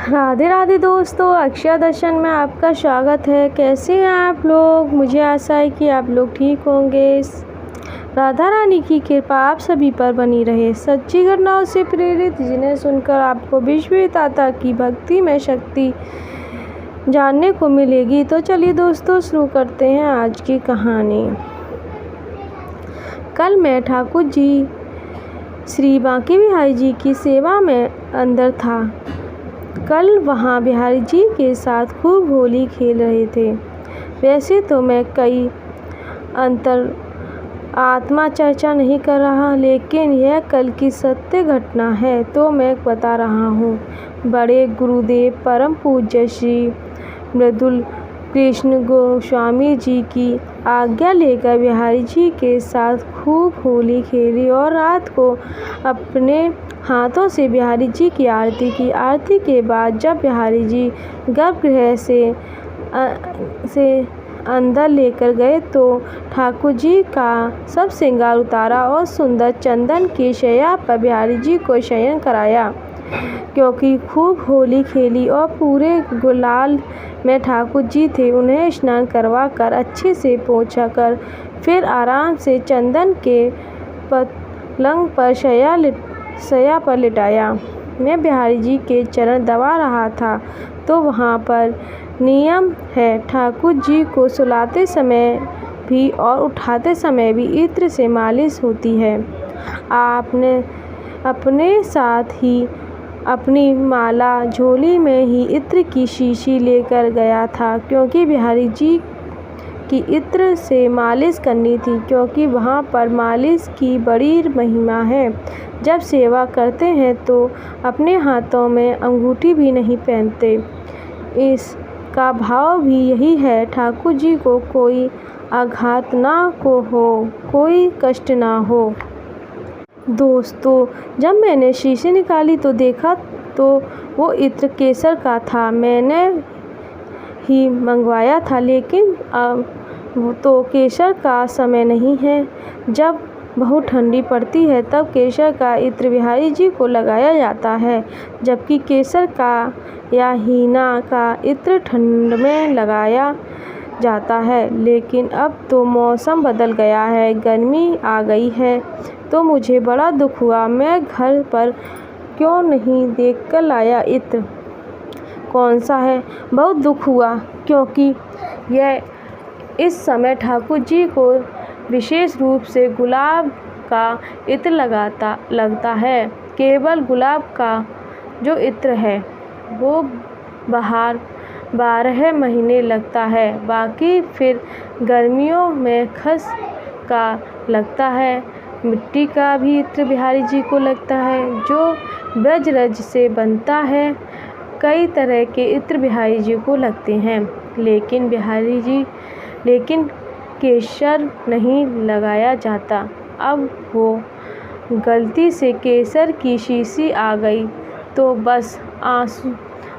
राधे राधे दोस्तों, अक्षय दर्शन में आपका स्वागत है। कैसे हैं आप लोग? मुझे आशा है कि आप लोग ठीक होंगे। राधा रानी की कृपा आप सभी पर बनी रहे। सच्ची घटनाओं से प्रेरित जिन्हें सुनकर आपको विश्व विधाता की भक्ति में शक्ति जानने को मिलेगी। तो चलिए दोस्तों, शुरू करते हैं आज की कहानी। कल मैं ठाकुर जी श्री बांके बिहारी जी की सेवा में अंदर था। कल वहाँ बिहारी जी के साथ खूब होली खेल रहे थे। वैसे तो मैं कई अंतर आत्मा चर्चा नहीं कर रहा, लेकिन यह कल की सत्य घटना है तो मैं बता रहा हूँ। बड़े गुरुदेव परम पूज्य श्री मृदुल कृष्ण गोस्वामी जी की आज्ञा लेकर बिहारी जी के साथ खूब होली खेली और रात को अपने हाथों से बिहारी जी की आरती की। आरती के बाद जब बिहारी जी गर्भगृह से अंदर लेकर गए तो ठाकुर जी का सब श्रृंगार उतारा और सुंदर चंदन की शैया पर बिहारी जी को शयन कराया। क्योंकि खूब होली खेली और पूरे गुलाल में ठाकुर जी थे, उन्हें स्नान करवा कर अच्छे से पोंछा कर फिर आराम से चंदन के पलंग पर शैया पर लिटाया। मैं बिहारी जी के चरण दबा रहा था तो वहाँ पर नियम है, ठाकुर जी को सुलाते समय भी और उठाते समय भी इत्र से मालिश होती है। आपने अपने साथ ही अपनी माला झोली में ही इत्र की शीशी लेकर गया था, क्योंकि बिहारी जी की इत्र से मालिश करनी थी, क्योंकि वहाँ पर मालिश की बड़ी महिमा है। जब सेवा करते हैं तो अपने हाथों में अंगूठी भी नहीं पहनते। इसका भाव भी यही है, ठाकुर जी को कोई आघात ना को हो, कोई कष्ट ना हो। दोस्तों, जब मैंने शीशी निकाली तो देखा तो वो इत्र केसर का था। मैंने ही मंगवाया था, लेकिन अब तो केसर का समय नहीं है। जब बहुत ठंडी पड़ती है तब केसर का इत्र बिहारी जी को लगाया जाता है, जबकि केसर का या हीना का इत्र ठंड में लगाया जाता है। लेकिन अब तो मौसम बदल गया है, गर्मी आ गई है, तो मुझे बड़ा दुख हुआ। मैं घर पर क्यों नहीं देख कर लाया इत्र कौन सा है। बहुत दुख हुआ, क्योंकि यह इस समय ठाकुर जी को विशेष रूप से गुलाब का इत्र लगता है। केवल गुलाब का जो इत्र है वो 12 महीने लगता है, बाकी फिर गर्मियों में खस का लगता है। मिट्टी का भी इत्र बिहारी जी को लगता है, जो ब्रजरज से बनता है। कई तरह के इत्र बिहारी जी को लगते हैं, लेकिन केसर नहीं लगाया जाता। अब वो गलती से केसर की शीशी आ गई तो बस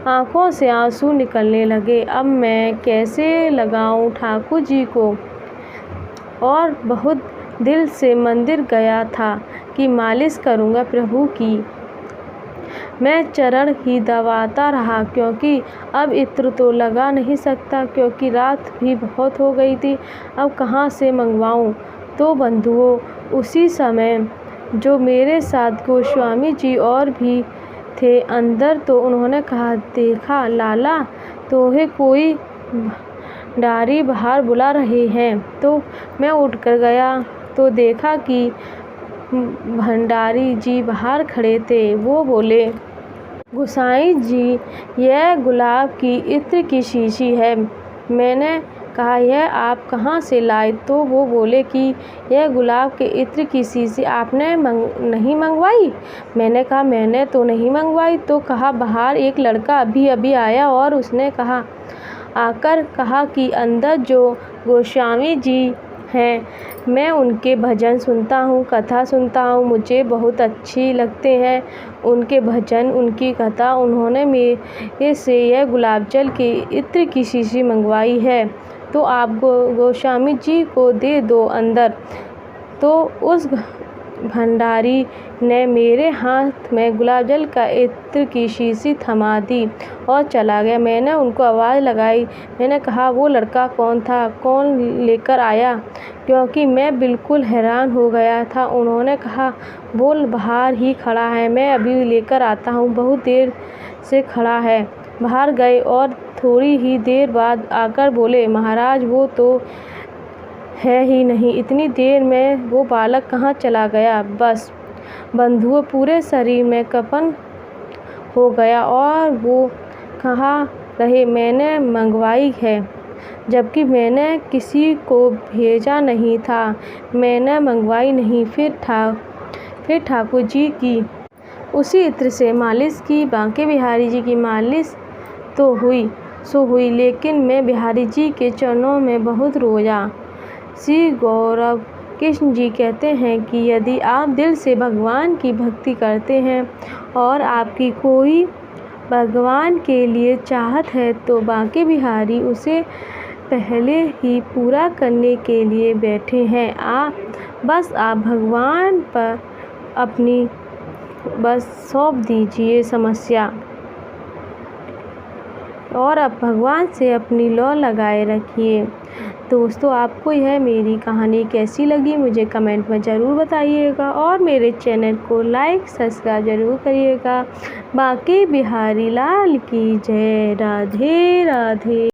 आँखों से आंसू निकलने लगे। अब मैं कैसे लगाऊं ठाकुर जी को। और बहुत दिल से मंदिर गया था कि मालिश करूँगा प्रभु की। मैं चरण ही दबाता रहा, क्योंकि अब इत्र तो लगा नहीं सकता, क्योंकि रात भी बहुत हो गई थी। अब कहाँ से मंगवाऊँ। तो बंधुओं, उसी समय जो मेरे साथ गोस्वामी जी और भी थे अंदर, तो उन्होंने कहा, देखा लाला, तोहे कोई डारी बाहर बुला रहे हैं। तो मैं उठकर गया तो देखा कि भंडारी जी बाहर खड़े थे। वो बोले, गोसाई जी, यह गुलाब की इत्र की शीशी है। मैंने कहा, यह आप कहाँ से लाए? तो वो बोले कि यह गुलाब के इत्र की शीशी आपने नहीं मंगवाई। मैंने कहा, मैंने तो नहीं मंगवाई। तो कहा, बाहर एक लड़का अभी अभी आया और उसने आकर कहा कि अंदर जो गोस्वामी जी हैं, मैं उनके भजन सुनता हूँ, कथा सुनता हूँ, मुझे बहुत अच्छी लगते हैं उनके भजन, उनकी कथा। उन्होंने मेरे से यह गुलाब जल के इत्र की शीशी मंगवाई है, तो आप गोस्वामी जी को दे दो अंदर। तो उस भंडारी ने मेरे हाथ में गुलाब जल का इत्र की शीशी थमा दी और चला गया। मैंने उनको आवाज़ लगाई। मैंने कहा, वो लड़का कौन था? कौन लेकर आया? क्योंकि मैं बिल्कुल हैरान हो गया था। उन्होंने कहा, वो बाहर ही खड़ा है, मैं अभी लेकर आता हूँ। बहुत देर से खड़ा है। बाहर गए और थोड़ी ही देर बाद आकर बोले, महाराज वो तो है ही नहीं। इतनी देर में वो बालक कहाँ चला गया? बस बंधुओं, पूरे शरीर में कफन हो गया और वो कहाँ रहे? मैंने मंगवाई है, जबकि मैंने किसी को भेजा नहीं था। मैंने मंगवाई नहीं। फिर ठाकुर जी की उसी इत्र से मालिश की। बांके बिहारी जी की मालिश तो हुई, लेकिन मैं बिहारी जी के चरणों में बहुत रोया। श्री गौरव कृष्ण जी कहते हैं कि यदि आप दिल से भगवान की भक्ति करते हैं और आपकी कोई भगवान के लिए चाहत है तो बांके बिहारी उसे पहले ही पूरा करने के लिए बैठे हैं। आप भगवान पर अपनी सौंप दीजिए समस्या और अब भगवान से अपनी लौ लगाए रखिए। दोस्तों, आपको यह मेरी कहानी कैसी लगी मुझे कमेंट में ज़रूर बताइएगा और मेरे चैनल को लाइक सब्सक्राइब ज़रूर करिएगा। बांके बिहारी लाल की जय। राधे राधे।